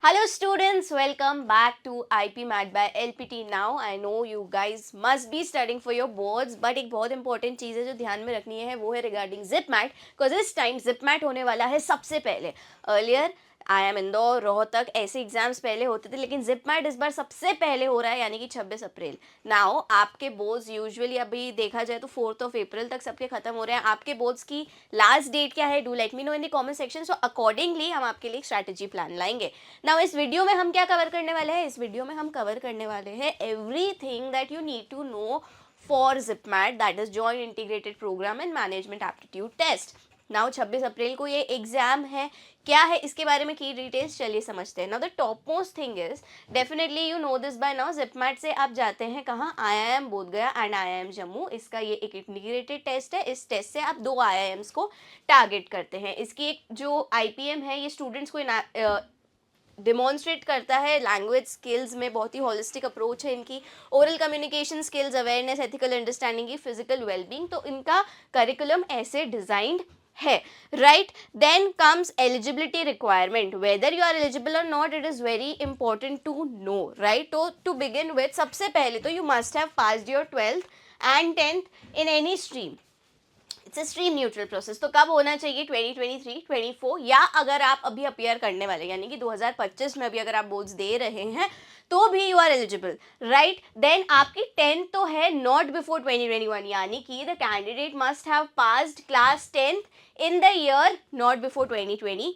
Hello students, welcome back to IP Mat by LPT. Now I know you guys must be studying for your boards, but एक बहुत important चीज़ है जो ध्यान में रखनी है वो है रिगार्डिंग जिप मैट, बिकॉज इस टाइम जिप मैट होने वाला है सबसे पहले. अर्लियर IIM इंदौर, रोहतक ऐसे एग्जाम्स पहले होते थे, लेकिन जिप मैट इस बार सबसे पहले हो रहा है, यानी कि 26 अप्रैल. नाउ आपके बोर्ड्स यूजुअली अभी देखा जाए तो 4 अप्रैल तक सबके खत्म हो रहे हैं. आपके बोर्ड्स की लास्ट डेट क्या है? Do let me know in the comment section. So accordingly हम आपके लिए एक स्ट्रैटेजी प्लान लाएंगे. नाउ इस वीडियो में हम क्या कवर करने वाले हैं? इस वीडियो में हम कवर करने वाले हैं everything that you need to know for JIPMAT, that is joint integrated programme and management aptitude test. Now 26 April को ये एग्जाम है. क्या है इसके बारे में की डिटेल्स, चलिए समझते हैं. Now the top most thing is, definitely you know this by now, JIPMAT से आप जाते हैं कहाँ? IIM Bodhgaya and IIM Jammu. इसका ये एक इंटीग्रेटेड टेस्ट है. इस टेस्ट से आप 2 IIMs को टारगेट करते हैं. इसकी एक जो IPM है ये स्टूडेंट्स को डिमॉन्स्ट्रेट करता है लैंग्वेज स्किल्स में. बहुत ही होलिस्टिक अप्रोच है इनकी. Oral communication skills, awareness, ethical understanding की, फिजिकल वेलबींग. तो इनका करिकुलम ऐसे डिजाइंड है, right. Then comes eligibility requirement. Whether you are eligible or not, it is very important to know, right. तो टू बिगिन विथ, सबसे पहले तो you must have passed your 12th and 10th in any stream. It's a stream neutral process. तो कब होना चाहिए? 2023, 24, या अगर आप अभी अपियर करने वाले यानी कि 2025 में अभी अगर आप बोर्ड्स दे रहे हैं तो भी you are eligible, right. Then आपकी 10th तो है नॉट बिफोर 2021, यानी कि the candidate must have passed class 10th in the year not before 2021.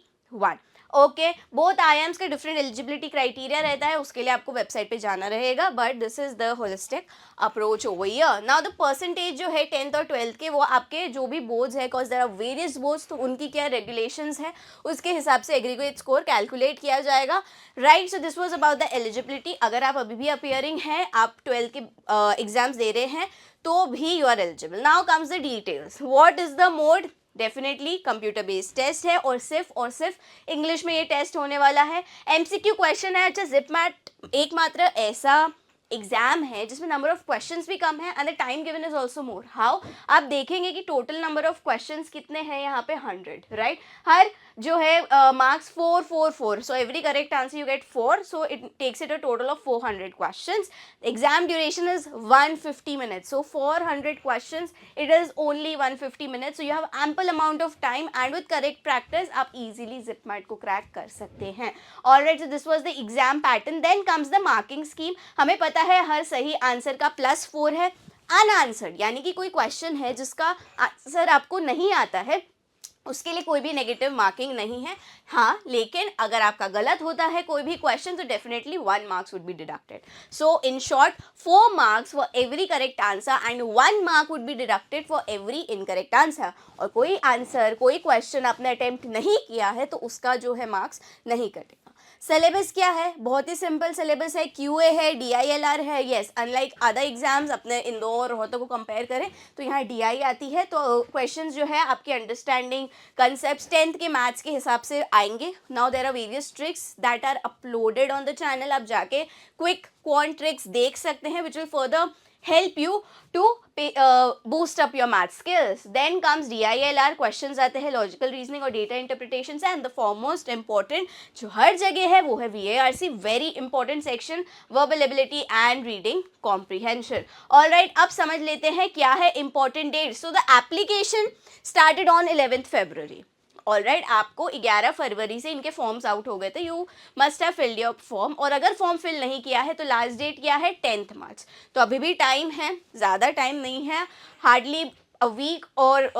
Okay, both IIMs के डिफरेंट एलिजिबिलिटी क्राइटेरिया रहता है, उसके लिए आपको वेबसाइट पे जाना रहेगा, but this is the holistic approach over here. Now the percentage जो है 10th और 12th के, वो आपके जो भी बोर्ड्स है, because there are various boards, तो उनकी क्या रेगुलेशंस है उसके हिसाब से एग्रीगेट स्कोर कैलकुलेट किया जाएगा, right. So this was about the eligibility. अगर आप अभी भी अपियरिंग हैं, आप 12th के एग्जाम्स दे रहे हैं, तो भी you are eligible. Now comes the details. What is the mode? Definitely computer based test है और सिर्फ इंग्लिश में ये टेस्ट होने वाला है. MCQ क्वेश्चन है. अच्छा, जिपमैट एकमात्र ऐसा एग्जाम है जिसमें नंबर ऑफ क्वेश्चंस भी कम है and the time given is also more. How? आप देखेंगे कि टोटल नंबर ऑफ क्वेश्चंस कितने हैं यहाँ पे? 100, राइट. हर जो है marks 4 4 4, so every correct answer you get 4, so it takes it a total of 400 questions. Exam duration is 150 minutes, so 400 questions, it is only 150 minutes, so you have ample amount of time and with correct practice आप easily ZipMat को crack कर सकते हैं. Alright, so this was the exam pattern. Then comes the marking scheme. हमें पता है हर सही answer का +4 है. अनआंसर्ड यानी कि कोई क्वेश्चन है जिसका आंसर आपको नहीं आता है, उसके लिए कोई भी नेगेटिव मार्किंग नहीं है. हाँ, लेकिन अगर आपका गलत होता है कोई भी क्वेश्चन, तो definitely 1 marks would be deducted. So in short, 4 marks for every correct answer and 1 Mark would be deducted for every incorrect answer. और कोई आंसर, कोई क्वेश्चन आपने अटेम्प्ट नहीं किया है तो उसका जो है मार्क्स नहीं कटेगा. सिलेबस क्या है? बहुत ही सिंपल सिलेबस है. QA है, DILR है. येस, अनलाइक अदर एग्जाम्स अपने इंदौर रोहतक को कंपेयर करें तो यहाँ DI आती है. तो क्वेश्चंस जो है आपकी अंडरस्टैंडिंग कंसेप्ट 10th के मैथ्स के हिसाब से आएंगे. Now there are various tricks that are uploaded on the channel. आप जाके क्विक क्वांट ट्रिक्स देख सकते हैं which will further help you to boost up your math skills. Then comes DILR, questions आते हैं लॉजिकल रीजनिंग और data interpretation से. And the foremost important जो हर जगह है वो है VARC, very important section, verbal ability and reading comprehension. Alright, अब समझ लेते हैं क्या है important date. So the application started on 11th February. Alright, आपको 11 फरवरी से इनके फॉर्म्स आउट हो गए थे. You must have filled your form. और अगर फॉर्म फिल नहीं किया है तो लास्ट डेट क्या है? 10th मार्च. तो अभी भी टाइम है, ज़्यादा टाइम नहीं है, हार्डली अ वीक और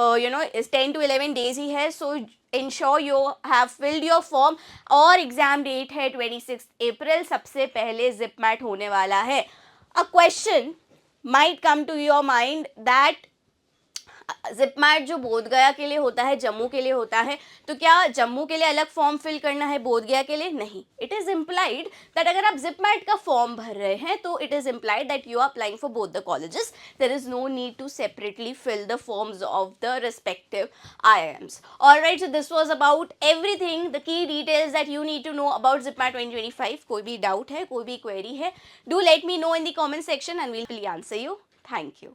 10 to 11 डेज ही है. सो ensure you have filled your form. और एग्जाम डेट है 26 अप्रैल. सबसे पहले जिपमैट होने वाला है. A question might come to your mind that जिपमैट जो बोधगया के लिए होता है, जम्मू के लिए होता है, तो क्या जम्मू के लिए अलग फॉर्म फिल करना है, बोधगया के लिए नहीं? इट इज़ इम्प्लाइड दैट अगर आप जिपमैट का फॉर्म भर रहे हैं तो it is implied that you are applying for both the colleges. There is no need to separately fill the forms of the respective IIMs. Alright, so this was about everything, the key details that you need to know about JIPMAT 2025. कोई भी doubt है, कोई भी query है, do let me know in the comment section and will answer you. Thank you.